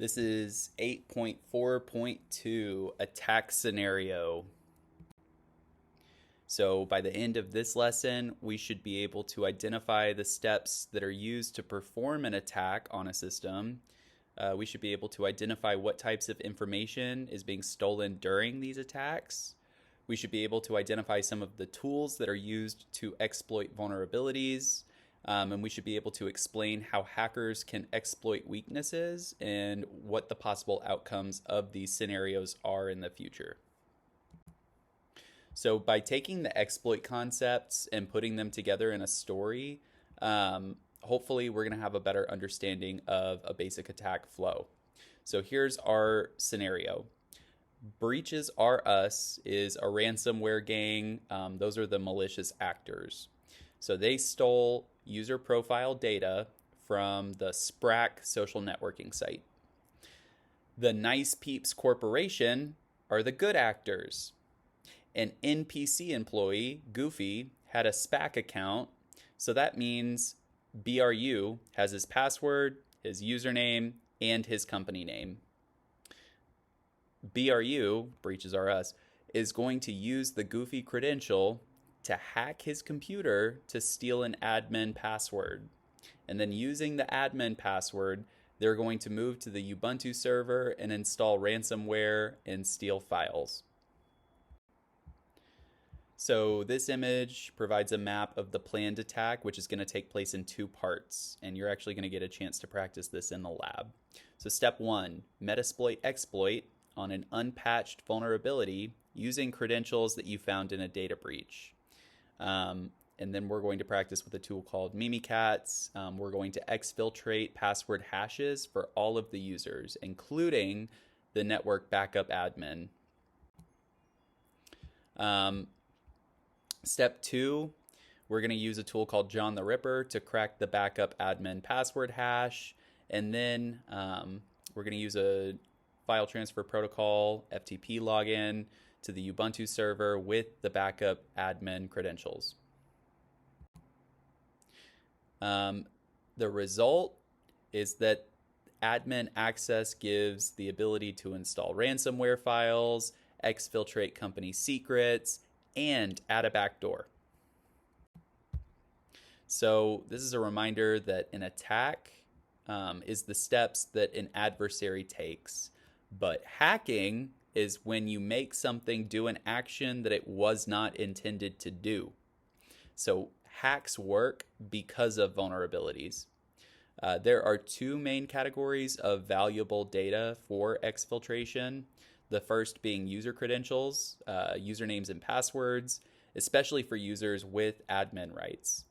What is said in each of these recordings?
This is 8.4.2 attack scenario. So by the end of this lesson, we should be able to identify the steps that are used to perform an attack on a system. We should be able to identify what types of information is being stolen during these attacks. We should be able to identify some of the tools that are used to exploit vulnerabilities. And we should be able to explain how hackers can exploit weaknesses and what the possible outcomes of these scenarios are in the future. So by taking the exploit concepts and putting them together in a story, hopefully we're going to have a better understanding of a basic attack flow. So here's our scenario. Breaches Are Us is a ransomware gang. Those are the malicious actors. So they stole user profile data from the SPRAC social networking site. The Nice Peeps Corporation are the good actors. An NPC employee, Goofy, had a SPAC account, so that means BRU has his password, his username, and his company name. BRU, Breaches Are Us, is going to use the Goofy credential to hack his computer to steal an admin password. And then using the admin password, they're going to move to the Ubuntu server and install ransomware and steal files. So this image provides a map of the planned attack, which is going to take place in two parts. And you're actually going to get a chance to practice this in the lab. So step 1, Metasploit exploit on an unpatched vulnerability using credentials that you found in a data breach. And then we're going to practice with a tool called Mimikatz. We're going to exfiltrate password hashes for all of the users, including the network backup admin. Step 2, we're going to use a tool called John the Ripper to crack the backup admin password hash. And then we're going to use a file transfer protocol, FTP login, to the Ubuntu server with the backup admin credentials. The result is that admin access gives the ability to install ransomware files, exfiltrate company secrets, and add a backdoor. So this is a reminder that an attack is the steps that an adversary takes, but hacking is when you make something do an action that it was not intended to do. So hacks work because of vulnerabilities. There are two main categories of valuable data for exfiltration. The first being user credentials, usernames and passwords, especially for users with admin rights.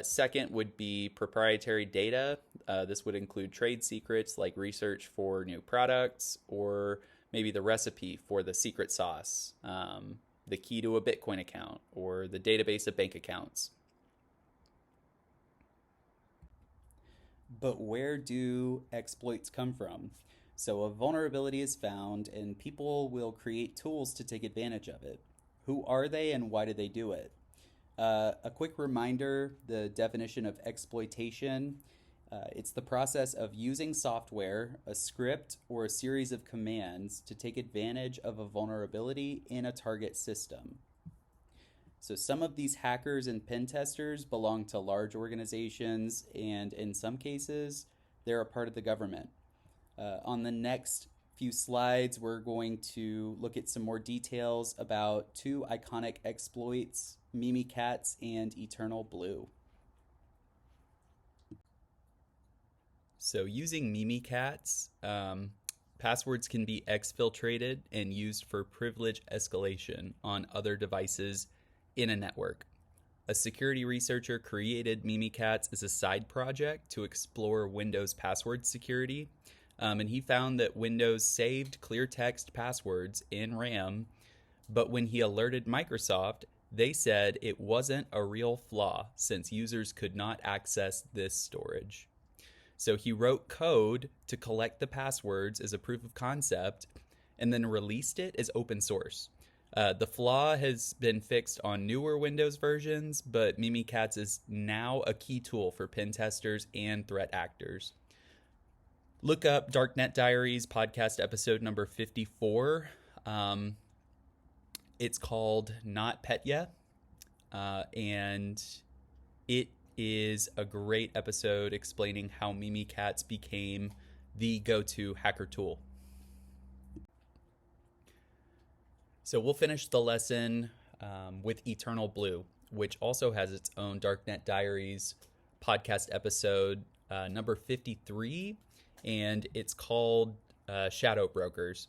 Second would be proprietary data. This would include trade secrets like research for new products, or maybe the recipe for the secret sauce, the key to a Bitcoin account, or the database of bank accounts. But where do exploits come from? So a vulnerability is found and people will create tools to take advantage of it. Who are they and why do they do it? A quick reminder, the definition of exploitation. It's the process of using software, a script, or a series of commands to take advantage of a vulnerability in a target system. So some of these hackers and pen testers belong to large organizations, and in some cases, they're a part of the government. On the next few slides, we're going to look at some more details about two iconic exploits, Mimikatz and Eternal Blue. So using Mimikatz, passwords can be exfiltrated and used for privilege escalation on other devices in a network. A security researcher created Mimikatz as a side project to explore Windows password security, and he found that Windows saved clear text passwords in RAM, but when he alerted Microsoft, they said it wasn't a real flaw since users could not access this storage. So he wrote code to collect the passwords as a proof of concept and then released it as open source. The flaw has been fixed on newer Windows versions, but Mimikatz is now a key tool for pen testers and threat actors. Look up Darknet Diaries podcast episode number 54. It's called NotPetya, and it is a great episode explaining how Mimikatz became the go-to hacker tool. So we'll finish the lesson with Eternal Blue, which also has its own Darknet Diaries podcast episode number 53, and it's called Shadow Brokers.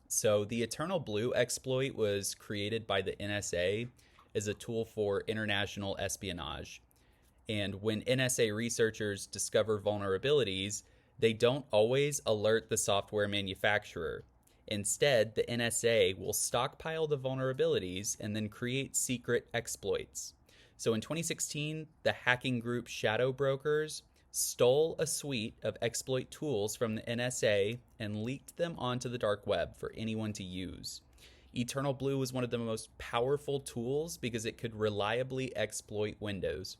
So the Eternal Blue exploit was created by the NSA as a tool for international espionage. And when NSA researchers discover vulnerabilities, they don't always alert the software manufacturer. Instead, the NSA will stockpile the vulnerabilities and then create secret exploits. So in 2016, the hacking group Shadow Brokers stole a suite of exploit tools from the NSA and leaked them onto the dark web for anyone to use. Eternal Blue was one of the most powerful tools because it could reliably exploit Windows.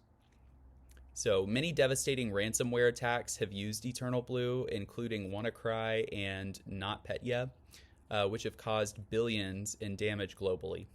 So many devastating ransomware attacks have used Eternal Blue, including WannaCry and NotPetya, which have caused billions in damage globally.